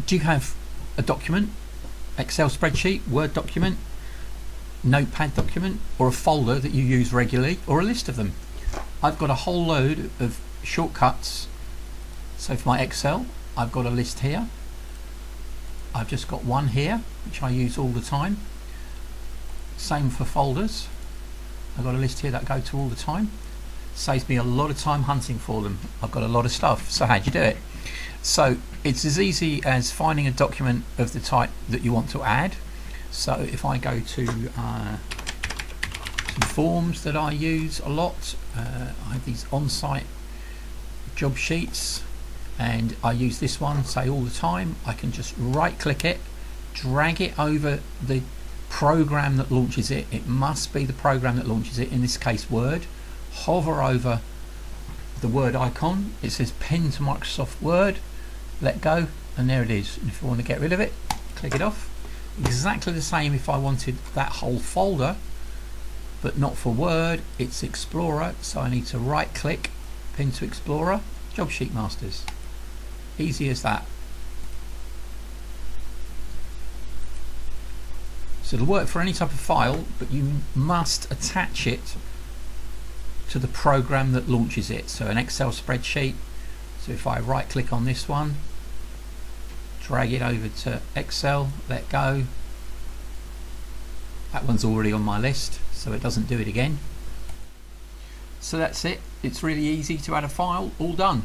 Do you have a document, Excel spreadsheet, Word document, Notepad document, or a folder that you use regularly, or a list of them? I've got a whole load of shortcuts. So for my Excel, I've got a list here. I've just got one here, which I use all the time. Same for folders. I've got a list here that I go to all the time. Saves me a lot of time hunting for them. I've got a lot of stuff. So how do you do it? So it's as easy as finding a document of the type that you want to add. So if I go to some forms that I use a lot, I have these on-site job sheets, and I use this one, say, all the time. I can just right click it, drag it over the program that launches it. It must be the program that launches it, in this case Word. Hover over the Word icon, it says pin to Microsoft Word, let go, and there it is. And if I want to get rid of it, click it off. Exactly the same if I wanted that whole folder, but not for Word, it's Explorer, so I need to right click, pin to Explorer, Job Sheet Masters. Easy as that. So it'll work for any type of file, but you must attach it to the program that launches it. So an Excel spreadsheet, so if I right click on this one, drag it over to Excel, let go, that one's already on my list, so it doesn't do it again. So that's it. It's really easy to add a file, all done.